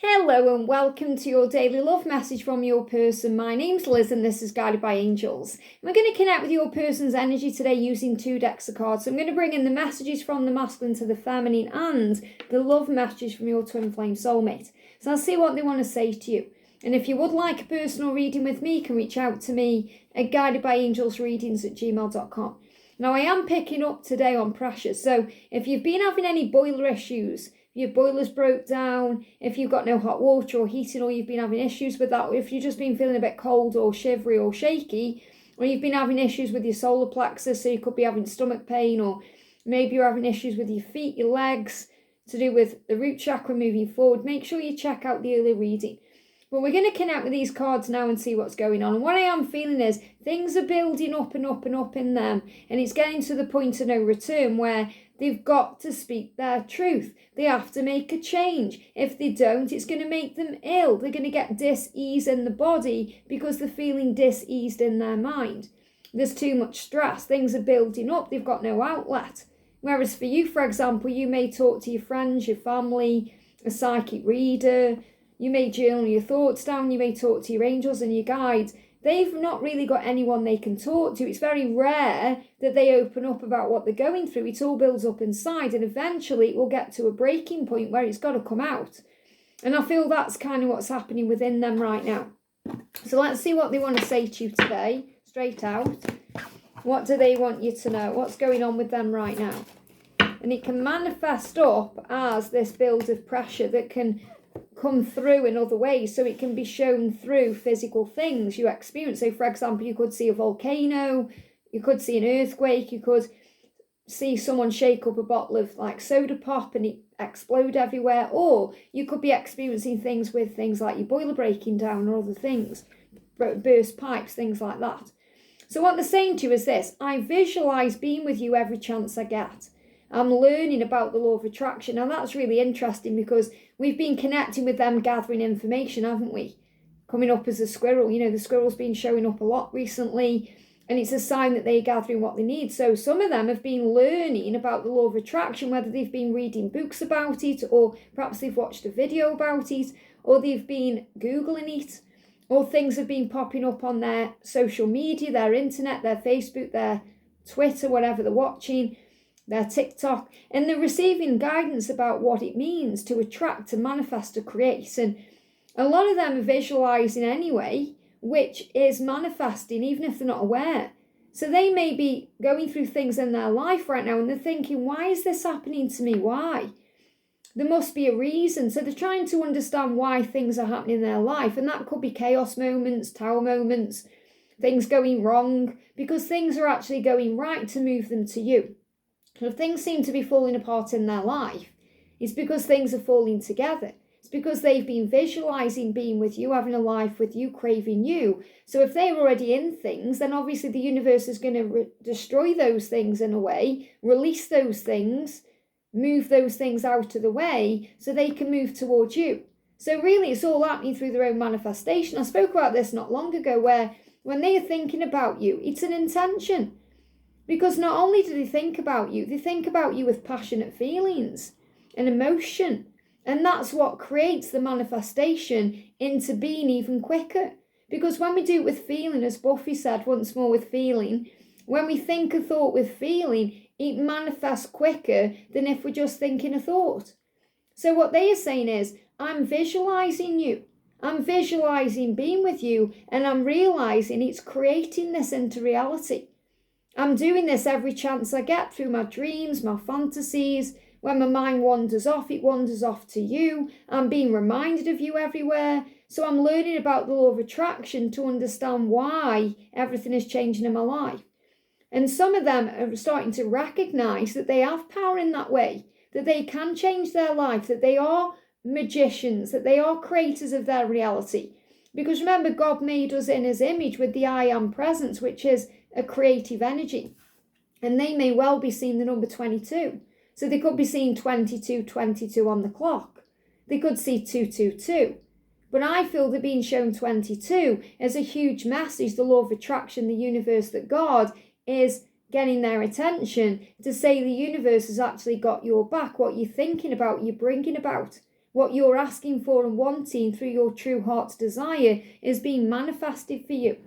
Hello and welcome to your daily love message from your person. My name's Liz and this is Guided by Angels. We're going to connect with your person's energy today using 2 decks of cards. So I'm going to bring in the messages from the masculine to the feminine and the love messages from your twin flame soulmate. So I'll see what they want to say to you. And if you would like a personal reading with me, you can reach out to me at guidedbyangelsreadings@gmail.com. Now I am picking up today on pressure. So if you've been having any boiler issues, your boiler's broke down, if you've got no hot water or heating, or you've been having issues with that, or if you've just been feeling a bit cold or shivery or shaky, or you've been having issues with your solar plexus, so you could be having stomach pain, or maybe you're having issues with your feet, your legs, to do with the root chakra moving forward, make sure you check out the early reading. But we're going to connect with these cards now and see what's going on. And what I am feeling is things are building up and up and up in them. And it's getting to the point of no return where they've got to speak their truth. They have to make a change. If they don't, it's going to make them ill. They're going to get dis-ease in the body because they're feeling dis-eased in their mind. There's too much stress. Things are building up. They've got no outlet. Whereas for you, for example, you may talk to your friends, your family, a psychic reader. You may journal your thoughts down. You may talk to your angels and your guides. They've not really got anyone they can talk to. It's very rare that they open up about what they're going through. It all builds up inside and eventually it will get to a breaking point where it's got to come out. And I feel that's kind of what's happening within them right now. So let's see what they want to say to you today, straight out. What do they want you to know? What's going on with them right now? And it can manifest up as this build of pressure that can come through in other ways, so it can be shown through physical things you experience. So for example, you could see a volcano, you could see an earthquake, you could see someone shake up a bottle of like soda pop and it explode everywhere, or you could be experiencing things with things like your boiler breaking down or other things, burst pipes, things like that. So what they're saying to you is this: I visualize being with you every chance I get. I'm learning about the law of attraction. Now that's really interesting because we've been connecting with them, gathering information, haven't we? Coming up as a squirrel. You know, the squirrel's been showing up a lot recently and it's a sign that they're gathering what they need. So some of them have been learning about the law of attraction, whether they've been reading books about it, or perhaps they've watched a video about it, or they've been Googling it, or things have been popping up on their social media, their internet, their Facebook, their Twitter, whatever they're watching, their TikTok, and they're receiving guidance about what it means to attract, to manifest, to create. And a lot of them are visualizing anyway, which is manifesting even if they're not aware. So they may be going through things in their life right now and they're thinking, why is this happening to me? Why? There must be a reason. So they're trying to understand why things are happening in their life, and that could be chaos moments, tower moments, things going wrong, because things are actually going right to move them to you. So if things seem to be falling apart in their life, it's because things are falling together. It's because they've been visualizing being with you, having a life with you, craving you. So if they're already in things, then obviously the universe is going to destroy those things in a way, release those things, move those things out of the way so they can move towards you. So really it's all happening through their own manifestation. I spoke about this not long ago, where when they are thinking about you, it's an intention. Because not only do they think about you with passionate feelings and emotion. And that's what creates the manifestation into being even quicker. Because when we do it with feeling, as Buffy said once more with feeling, when we think a thought with feeling, it manifests quicker than if we're just thinking a thought. So what they are saying is, I'm visualizing you. I'm visualizing being with you, and I'm realizing it's creating this into reality. I'm doing this every chance I get through my dreams, my fantasies. When my mind wanders off, it wanders off to you. I'm being reminded of you everywhere. So I'm learning about the law of attraction to understand why everything is changing in my life. And some of them are starting to recognize that they have power in that way, that they can change their life, that they are magicians, that they are creators of their reality. Because remember, God made us in his image with the I am presence, which is a creative energy. And they may well be seeing the number 22. So they could be seeing 22 on the clock. They could see 222. But I feel they're being shown 22 as a huge message, the law of attraction, the universe, that God is getting their attention to say the universe has actually got your back. What you're thinking about, you're bringing about. What you're asking for and wanting through your true heart's desire is being manifested for you.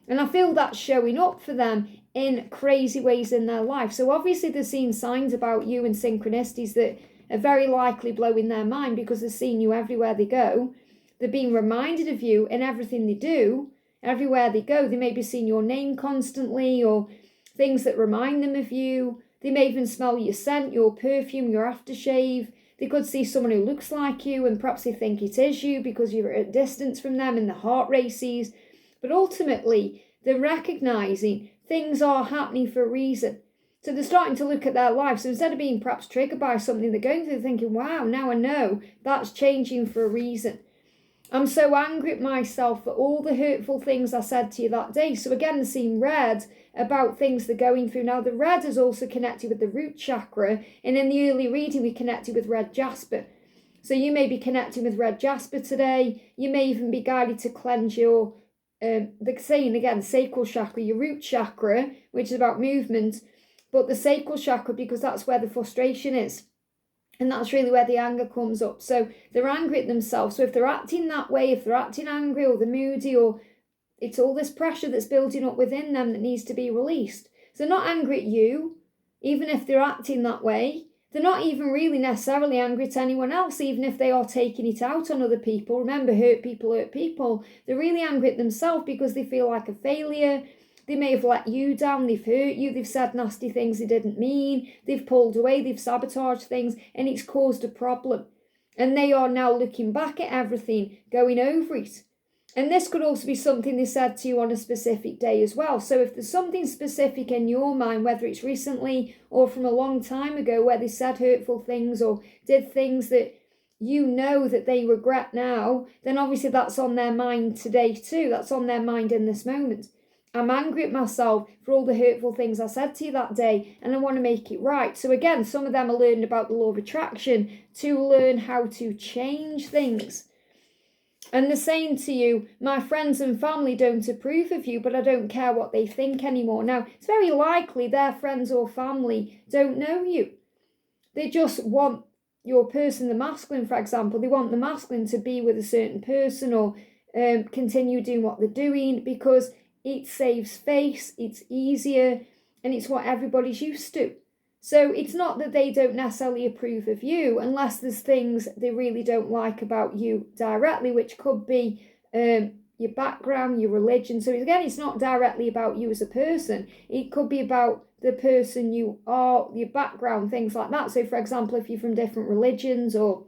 And I feel that's showing up for them in crazy ways in their life. So obviously they're seeing signs about you and synchronicities that are very likely blowing their mind because they're seeing you everywhere they go. They're being reminded of you in everything they do. Everywhere they go, they may be seeing your name constantly or things that remind them of you. They may even smell your scent, your perfume, your aftershave. They could see someone who looks like you and perhaps they think it is you because you're at a distance from them and the heart races. But ultimately, they're recognizing things are happening for a reason. So they're starting to look at their life. So instead of being perhaps triggered by something they're going through, thinking, wow, now I know that's changing for a reason. I'm so angry at myself for all the hurtful things I said to you that day. So again, they're seeing red about things they're going through. Now, the red is also connected with the root chakra. And in the early reading, we connected with red jasper. So you may be connecting with red jasper today. You may even be guided to cleanse your, they're saying again, sacral chakra, your root chakra, which is about movement. But the sacral chakra, because that's where the frustration is. And that's really where the anger comes up. So they're angry at themselves. So if they're acting that way, if they're acting angry or they're moody, or it's all this pressure that's building up within them that needs to be released. So they're not angry at you, even if they're acting that way. They're not even really necessarily angry at anyone else, even if they are taking it out on other people. Remember, hurt people hurt people. They're really angry at themselves because they feel like a failure. They may have let you down, they've hurt you, they've said nasty things they didn't mean, they've pulled away, they've sabotaged things, and it's caused a problem. And they are now looking back at everything, going over it. And this could also be something they said to you on a specific day as well. So if there's something specific in your mind, whether it's recently or from a long time ago, where they said hurtful things or did things that you know that they regret now, then obviously that's on their mind today too. That's on their mind in this moment. I'm angry at myself for all the hurtful things I said to you that day, and I want to make it right. So again, some of them are learning about the law of attraction to learn how to change things. And they're saying to you, my friends and family don't approve of you, but I don't care what they think anymore. Now, it's very likely their friends or family don't know you. They just want your person, the masculine, for example. They want the masculine to be with a certain person or continue doing what they're doing because it saves face, it's easier, and it's what everybody's used to. So it's not that they don't necessarily approve of you unless there's things they really don't like about you directly, which could be your background, your religion. So again, it's not directly about you as a person. It could be about the person you are, your background, things like that. So for example, if you're from different religions or,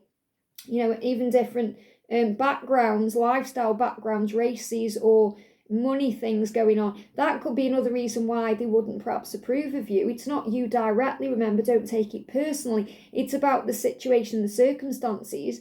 even different backgrounds, lifestyle backgrounds, races, or money things going on, that could be another reason why they wouldn't perhaps approve of you. It's not you directly, remember, don't take it personally. It's about the situation, the circumstances.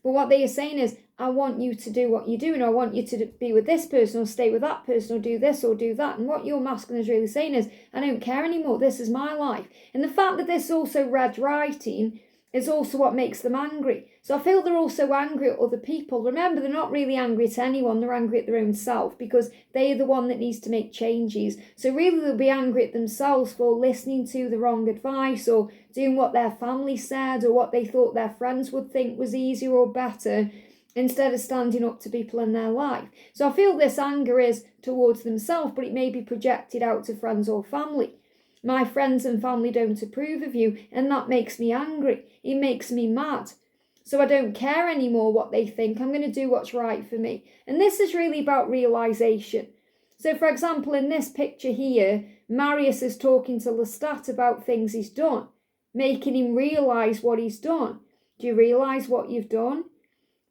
But what they are saying is, I want you to do what you do, and I want you to be with this person or stay with that person or do this or do that. And what your masculine is really saying is, I don't care anymore, this is my life. And the fact that this is also red writing is also what makes them angry. So I feel they're also angry at other people. Remember, they're not really angry at anyone. They're angry at their own self because they are the one that needs to make changes. So really they'll be angry at themselves for listening to the wrong advice or doing what their family said or what they thought their friends would think was easier or better instead of standing up to people in their life. So I feel this anger is towards themselves, but it may be projected out to friends or family. My friends and family don't approve of you, and that makes me angry. It makes me mad. So I don't care anymore what they think. I'm going to do what's right for me. And this is really about realization. So for example, in this picture here, Marius is talking to Lestat about things he's done, making him realize what he's done. Do you realize what you've done?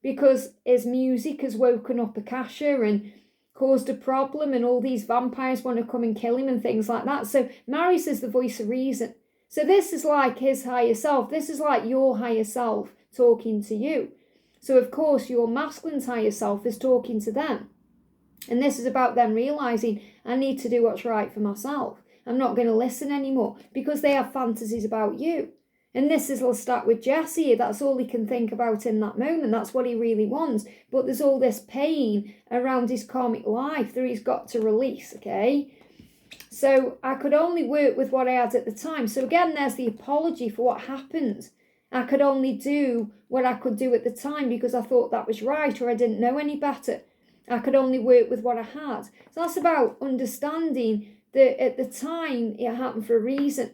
Because his music has woken up Akasha and caused a problem, and all these vampires want to come and kill him and things like that. So Marius is the voice of reason. So this is like his higher self. This is like your higher self talking to you. So of course your masculine's higher self is talking to them. And this is about them realizing, I need to do what's right for myself. I'm not going to listen anymore because they have fantasies about you. And this is Lestat with Jesse. That's all he can think about in that moment. That's what he really wants. But there's all this pain around his karmic life that he's got to release, okay? So I could only work with what I had at the time. So again, there's the apology for what happened. I could only do what I could do at the time because I thought that was right, or I didn't know any better. I could only work with what I had. So that's about understanding that at the time it happened for a reason.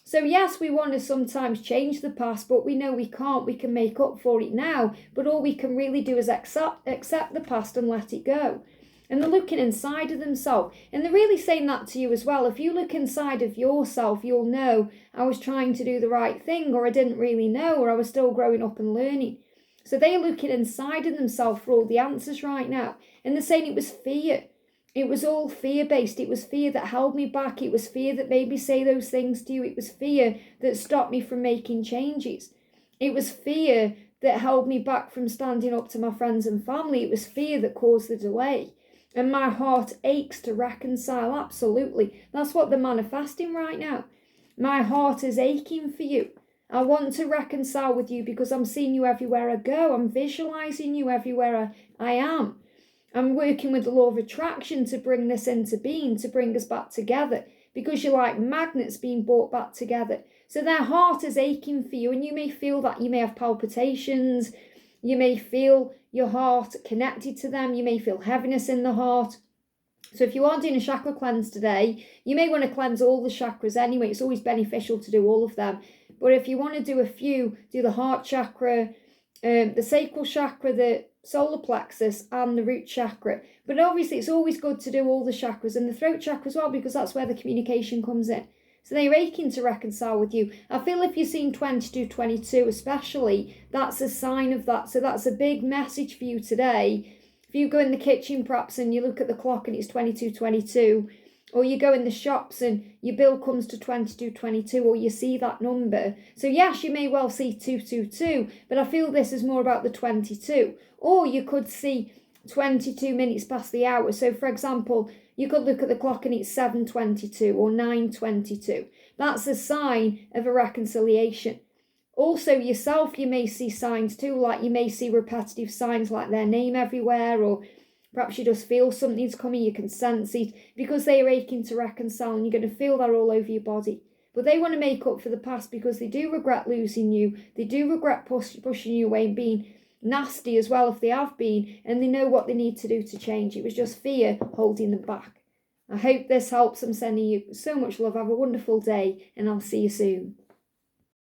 So yes, we want to sometimes change the past, but we know we can't. We can make up for it now, but all we can really do is accept the past and let it go. And they're looking inside of themselves, and they're really saying that to you as well. If you look inside of yourself, you'll know, I was trying to do the right thing, or I didn't really know, or I was still growing up and learning. So they're looking inside of themselves for all the answers right now. And they're saying it was fear. It was all fear-based. It was fear that held me back. It was fear that made me say those things to you. It was fear that stopped me from making changes. It was fear that held me back from standing up to my friends and family. It was fear that caused the delay. And my heart aches to reconcile, absolutely. That's what they're manifesting right now. My heart is aching for you. I want to reconcile with you because I'm seeing you everywhere I go. I'm visualizing you everywhere I am. I'm working with the law of attraction to bring this into being, to bring us back together, because you're like magnets being brought back together. So their heart is aching for you, and you may feel that. You may have palpitations. You may feel your heart connected to them. You may feel heaviness in the heart. So if you are doing a chakra cleanse today, you may want to cleanse all the chakras anyway. It's always beneficial to do all of them. But if you want to do a few, do the heart chakra, the sacral chakra, the solar plexus, and the root chakra. But obviously it's always good to do all the chakras, and the throat chakra as well, because that's where the communication comes in. So they're aching to reconcile with you. I feel if you're seeing 2222 especially, that's a sign of that. So that's a big message for you today. If you go in the kitchen perhaps and you look at the clock and it's 2222, or you go in the shops and your bill comes to 2222, or you see that number. So yes, you may well see 222, but I feel this is more about the 22. Or you could see 22 minutes past the hour. So for example, you could look at the clock and it's 7:22 or 9:22. That's a sign of a reconciliation. Also yourself, you may see signs too, like you may see repetitive signs like their name everywhere, or perhaps you just feel something's coming, you can sense it, because they are aching to reconcile, and you're going to feel that all over your body. But they want to make up for the past because they do regret losing you. They do regret pushing you away and being nasty as well if they have been, and they know what they need to do to change. It was just fear holding them back. I hope this helps. I'm sending you so much love. Have a wonderful day, and I'll see you soon.